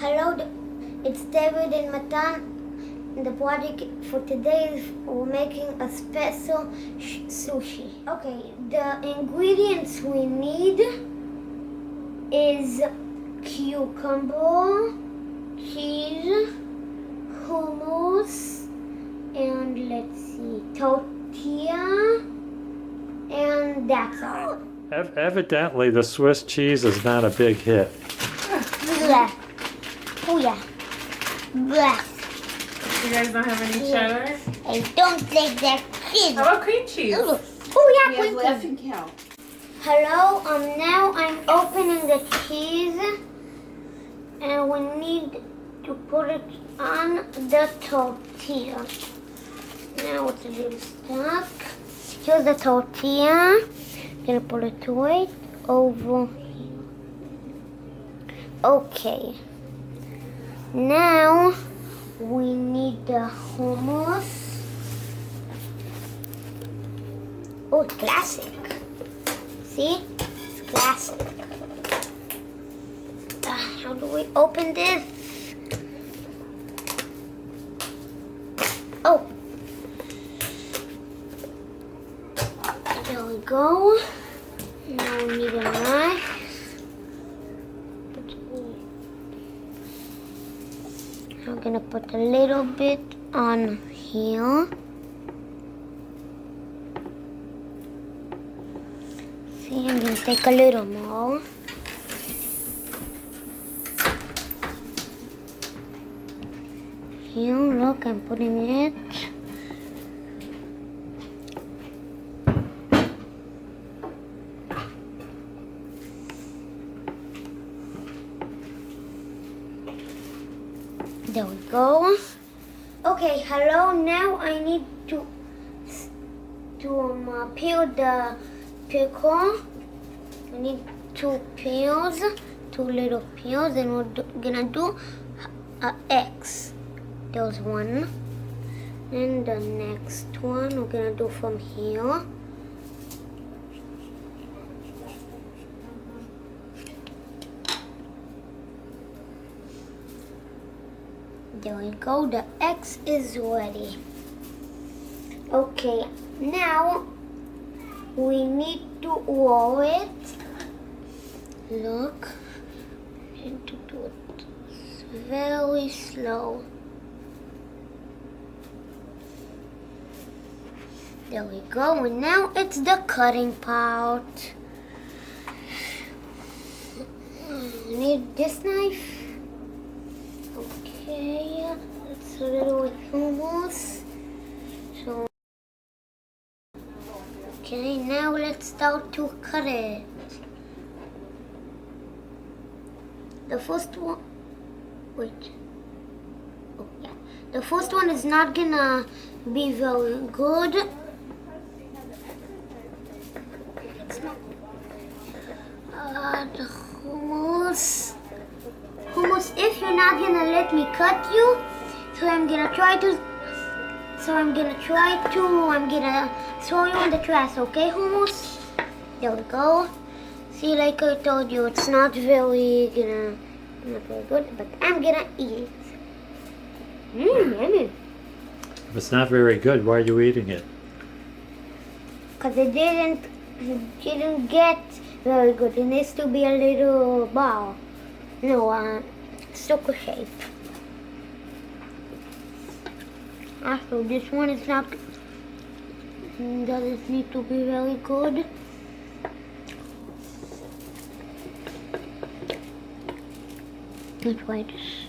Hello, it's David and Matan. And the project for today is we're making a special sushi. Okay, the ingredients we need is cucumber, cheese, hummus, and let's see, tortilla, and that's all. Evidently, the Swiss cheese is not a big hit. Blah. Oh yeah. Blah. You guys don't have any cheddar? I don't like that cheese. How about cream cheese? Oh yeah, We have quick. laughing cow. Hello, now I'm opening the cheese and we need to put it on the tortilla. Now it's a little stuck. Here's the tortilla. Gonna put it right over here. Okay. Now we need the hummus. Oh, it's classic. See? It's classic. How do we open this? Oh. There we go. Now we need a knife. I'm gonna put a little bit on here. See, I'm gonna take a little more. Here, look, I'm putting it. There we go. Okay, hello. Now I need to peel the pickle. We need two peels, two little peels, and we're gonna do a X. There's one. And the next one we're gonna do from here. There we go, the X is ready. Okay, now we need to roll it. Look, I need to do it very slow. There we go, and now it's the cutting part. I need this knife. Okay, it's a little bit hummus. So, okay, now let's start to cut it. The first one, wait. Oh yeah, the first one is not gonna be very good. The hummus. Hummus, if you're not gonna let me cut you, I'm gonna throw you in the trash, okay, hummus? There we go. See, like I told you, it's not very good, but I'm gonna eat it. Yummy. If it's not very good, why are you eating it? Cause it didn't get very good. It needs to be a little ball. No, circle shape. Also, this one is not, doesn't need to be very good. Let's try this.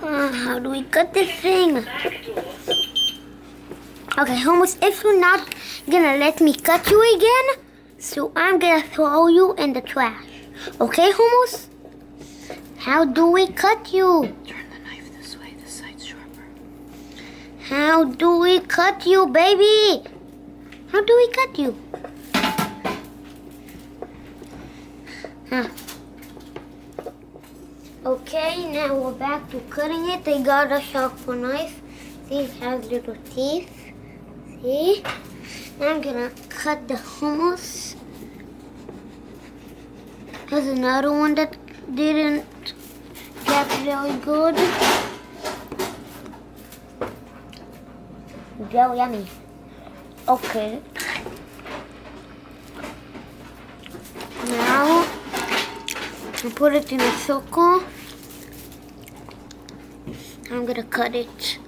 How do we cut this thing? Okay, hummus, if you're not gonna let me cut you again, so I'm gonna throw you in the trash. Okay, hummus? How do we cut you? Turn the knife this way, this side's sharper. How do we cut you, baby? How do we cut you? Okay, now we're back to cutting it. I got a sharper knife. See, it has little teeth. See? Now I'm gonna cut the hummus. Here's another one that didn't get very good. Very yummy. Okay. Now, I put it in a circle. I'm gonna cut it.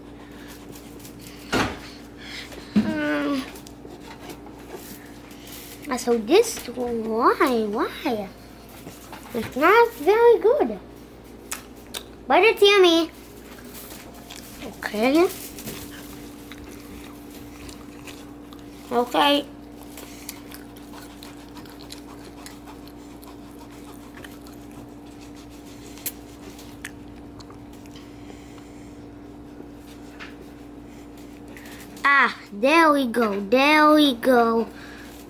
So this, why? It's not very good. But it's yummy. Okay. Okay. Ah, there we go. There we go.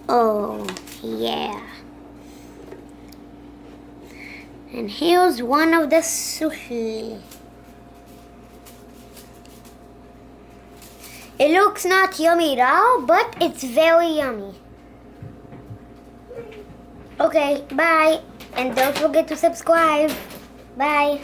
Oh, yeah. And here's one of the sushi. It looks not yummy at all, but it's very yummy. Okay, bye. And don't forget to subscribe. Bye.